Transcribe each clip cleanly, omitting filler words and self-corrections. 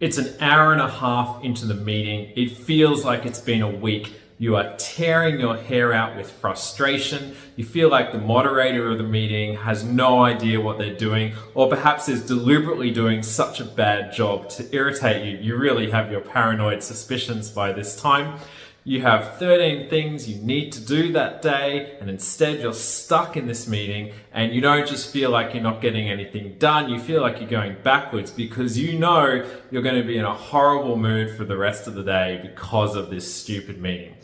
It's an hour and a half into the meeting. It feels like it's been a week. You are tearing your hair out with frustration. You feel like the moderator of the meeting has no idea what they're doing, or perhaps is deliberately doing such a bad job to irritate you. You really have your paranoid suspicions by this time. You have 13 things you need to do that day, and instead you're stuck in this meeting, and you don't just feel like you're not getting anything done, you feel like you're going backwards because you know you're going to be in a horrible mood for the rest of the day because of this stupid meeting.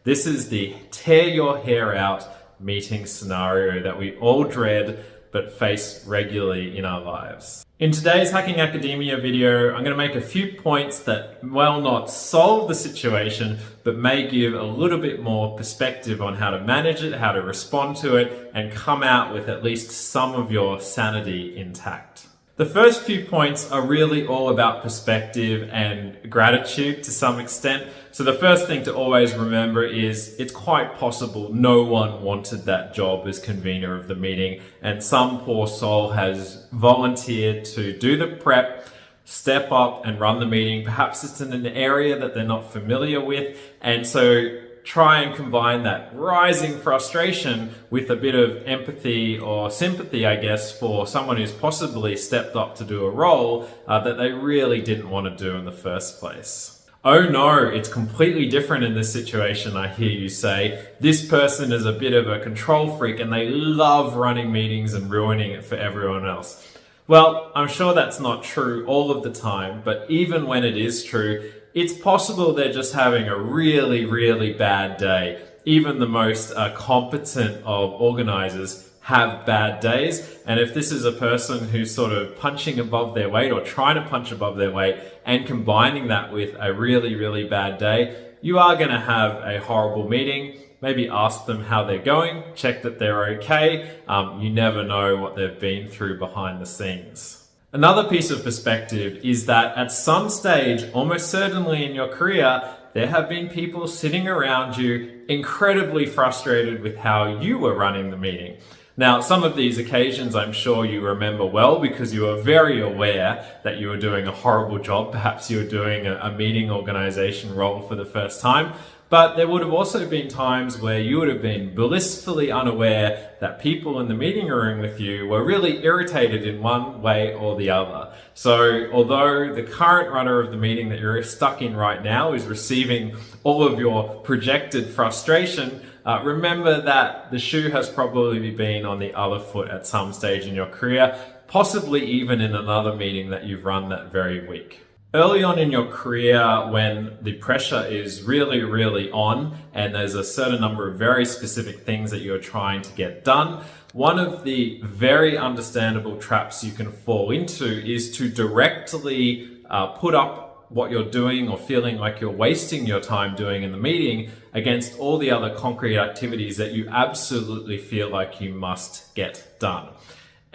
This is the tear your hair out meeting scenario that we all dread but face regularly in our lives. In today's Hacking Academia video, I'm going to make a few points that will not solve the situation, but may give a little bit more perspective on how to manage it, how to respond to it, and come out with at least some of your sanity intact. The first few points are really all about perspective and gratitude to some extent. So the first thing to always remember is it's quite possible no one wanted that job as convener of the meeting, and some poor soul has volunteered to do the prep, step up and run the meeting. Perhaps it's in an area that they're not familiar with, and so try and combine that rising frustration with a bit of empathy or sympathy, I guess, for someone who's possibly stepped up to do a role that they really didn't want to do in the first place. Oh no, it's completely different in this situation, I hear you say. This person is a bit of a control freak and they love running meetings and ruining it for everyone else. Well, I'm sure that's not true all of the time, but even when it is true, it's possible they're just having a really, really bad day. Even the most competent of organizers have bad days. And if this is a person who's sort of punching above their weight or trying to punch above their weight and combining that with a really, really bad day, you are going to have a horrible meeting. Maybe ask them how they're going, check that they're okay. You never know what they've been through behind the scenes. Another piece of perspective is that at some stage, almost certainly in your career, there have been people sitting around you incredibly frustrated with how you were running the meeting. Now, some of these occasions I'm sure you remember well because you were very aware that you were doing a horrible job. Perhaps you were doing a meeting organization role for the first time. But there would have also been times where you would have been blissfully unaware that people in the meeting room with you were really irritated in one way or the other. So although the current runner of the meeting that you're stuck in right now is receiving all of your projected frustration, remember that the shoe has probably been on the other foot at some stage in your career, possibly even in another meeting that you've run that very week. Early on in your career, when the pressure is really, really on and there's a certain number of very specific things that you're trying to get done, one of the very understandable traps you can fall into is to directly put up what you're doing or feeling like you're wasting your time doing in the meeting against all the other concrete activities that you absolutely feel like you must get done.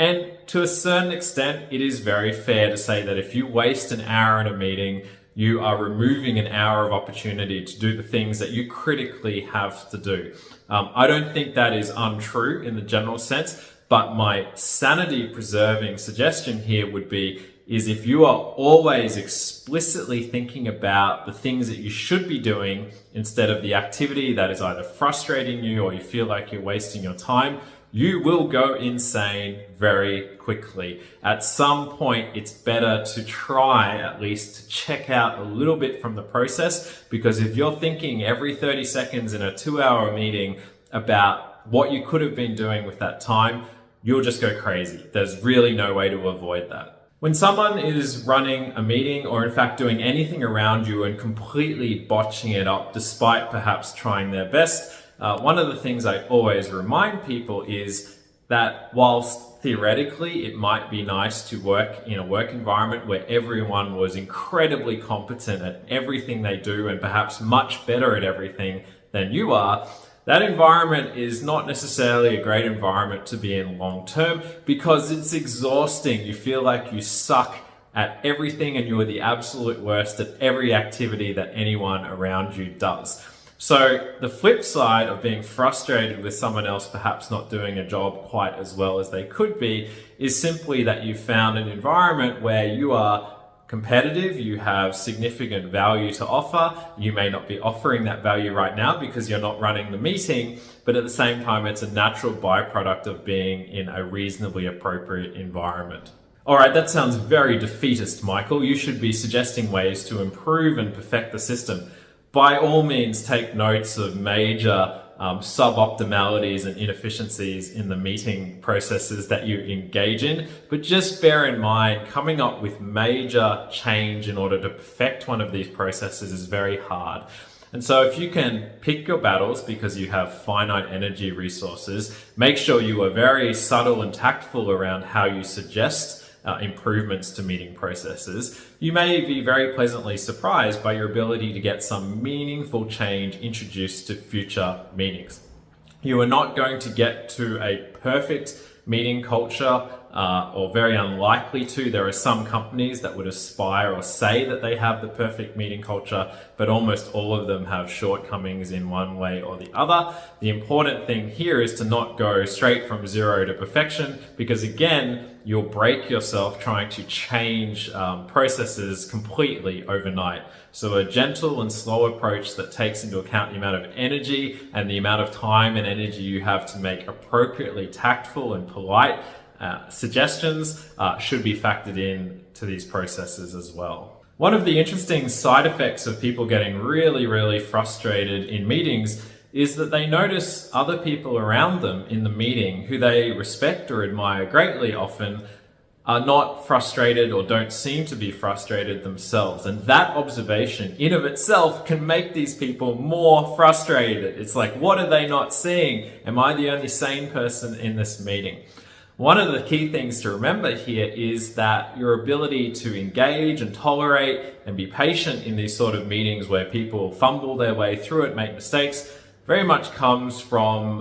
And to a certain extent, it is very fair to say that if you waste an hour in a meeting, you are removing an hour of opportunity to do the things that you critically have to do. I don't think that is untrue in the general sense, but my sanity preserving suggestion here would be is if you are always explicitly thinking about the things that you should be doing instead of the activity that is either frustrating you or you feel like you're wasting your time, you will go insane very quickly. At some point, it's better to try at least to check out a little bit from the process, because if you're thinking every 30 seconds in a 2-hour meeting about what you could have been doing with that time, you'll just go crazy. There's really no way to avoid that. When someone is running a meeting or in fact doing anything around you and completely botching it up despite perhaps trying their best, one of the things I always remind people is that whilst theoretically it might be nice to work in a work environment where everyone was incredibly competent at everything they do and perhaps much better at everything than you are, that environment is not necessarily a great environment to be in long term because it's exhausting. You feel like you suck at everything and you are the absolute worst at every activity that anyone around you does. So the flip side of being frustrated with someone else perhaps not doing a job quite as well as they could be is simply that you found an environment where you are competitive, you have significant value to offer. You may not be offering that value right now because you're not running the meeting, but at the same time, it's a natural byproduct of being in a reasonably appropriate environment. All right, that sounds very defeatist, Michael. You should be suggesting ways to improve and perfect the system. By all means, take notes of major suboptimalities and inefficiencies in the meeting processes that you engage in, but just bear in mind, coming up with major change in order to perfect one of these processes is very hard. And so if you can pick your battles because you have finite energy resources, make sure you are very subtle and tactful around how you suggest improvements to meeting processes. You may be very pleasantly surprised by your ability to get some meaningful change introduced to future meetings. You are not going to get to a perfect meeting culture, or very unlikely to. There are some companies that would aspire or say that they have the perfect meeting culture, but almost all of them have shortcomings in one way or the other. The important thing here is to not go straight from zero to perfection, because again, you'll break yourself trying to change processes completely overnight. So a gentle and slow approach that takes into account the amount of energy and the amount of time and energy you have to make appropriately tactful and polite suggestions should be factored in to these processes as well. One of the interesting side effects of people getting really frustrated in meetings is that they notice other people around them in the meeting who they respect or admire greatly often are not frustrated or don't seem to be frustrated themselves. And that observation in of itself can make these people more frustrated. It's like, what are they not seeing? Am I the only sane person in this meeting? One of the key things to remember here is that your ability to engage and tolerate and be patient in these sort of meetings where people fumble their way through it, make mistakes, very much comes from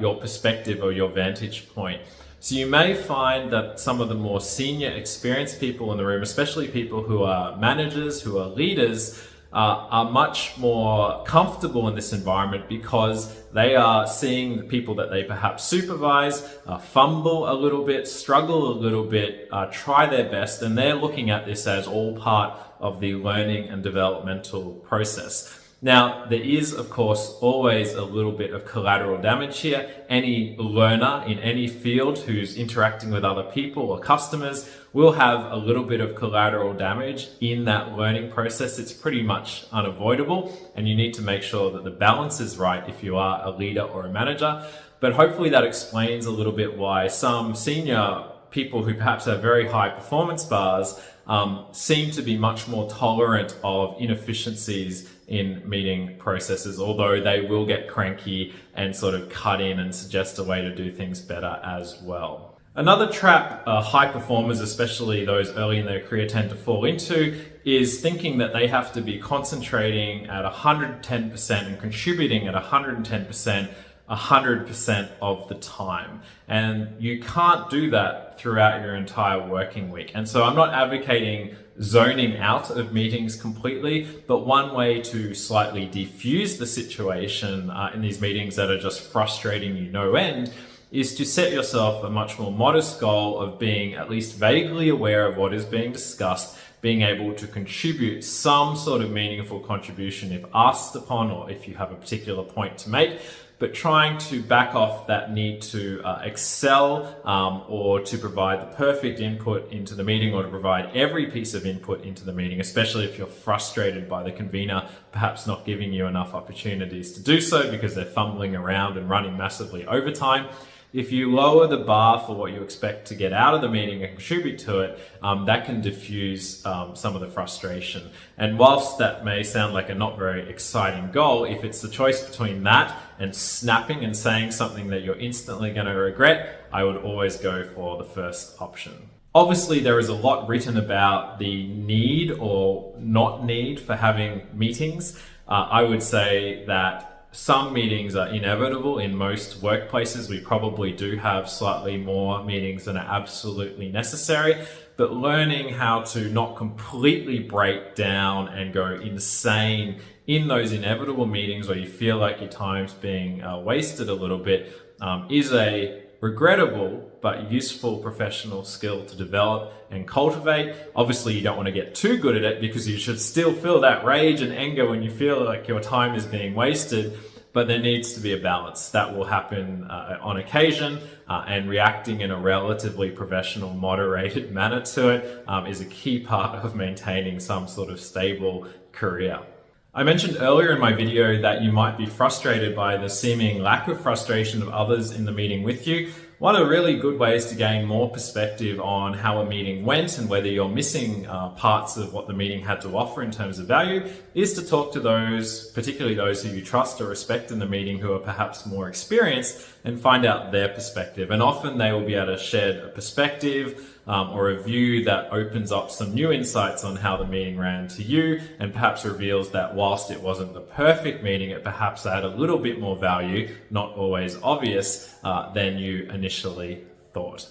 your perspective or your vantage point. So you may find that some of the more senior, experienced people in the room, especially people who are managers, who are leaders, are much more comfortable in this environment because they are seeing the people that they perhaps supervise fumble a little bit, struggle a little bit, try their best, and they're looking at this as all part of the learning and developmental process. Now, there is, of course, always a little bit of collateral damage here. Any learner in any field who's interacting with other people or customers will have a little bit of collateral damage in that learning process. It's pretty much unavoidable, and you need to make sure that the balance is right if you are a leader or a manager. But hopefully that explains a little bit why some senior people who perhaps have very high performance bars seem to be much more tolerant of inefficiencies in meeting processes, although they will get cranky and sort of cut in and suggest a way to do things better as well. Another trap high performers, especially those early in their career, tend to fall into is thinking that they have to be concentrating at 110% and contributing at 110% 100% of the time. And you can't do that throughout your entire working week. And so I'm not advocating zoning out of meetings completely, but one way to slightly diffuse the situation in these meetings that are just frustrating you no end is to set yourself a much more modest goal of being at least vaguely aware of what is being discussed, being able to contribute some sort of meaningful contribution if asked upon or if you have a particular point to make, but trying to back off that need to excel or to provide the perfect input into the meeting or to provide every piece of input into the meeting, especially if you're frustrated by the convener perhaps not giving you enough opportunities to do so because they're fumbling around and running massively over time. If you lower the bar for what you expect to get out of the meeting and contribute to it, that can diffuse some of the frustration. And whilst that may sound like a not very exciting goal, if it's the choice between that and snapping and saying something that you're instantly going to regret, I would always go for the first option. Obviously, there is a lot written about the need or not need for having meetings. I would say that some meetings are inevitable. In most workplaces, we probably do have slightly more meetings than are absolutely necessary, but learning how to not completely break down and go insane in those inevitable meetings where you feel like your time's being wasted a little bit is a regrettable but useful professional skill to develop and cultivate. Obviously, you don't want to get too good at it because you should still feel that rage and anger when you feel like your time is being wasted. But there needs to be a balance. That will happen on occasion, and reacting in a relatively professional, moderated manner to it is a key part of maintaining some sort of stable career. I mentioned earlier in my video that you might be frustrated by the seeming lack of frustration of others in the meeting with you. One of the really good ways to gain more perspective on how a meeting went and whether you're missing parts of what the meeting had to offer in terms of value is to talk to those, particularly those who you trust or respect in the meeting who are perhaps more experienced, and find out their perspective. And often they will be able to share a perspective or a view that opens up some new insights on how the meeting ran to you, and perhaps reveals that whilst it wasn't the perfect meeting, it perhaps had a little bit more value, not always obvious, than you initially thought.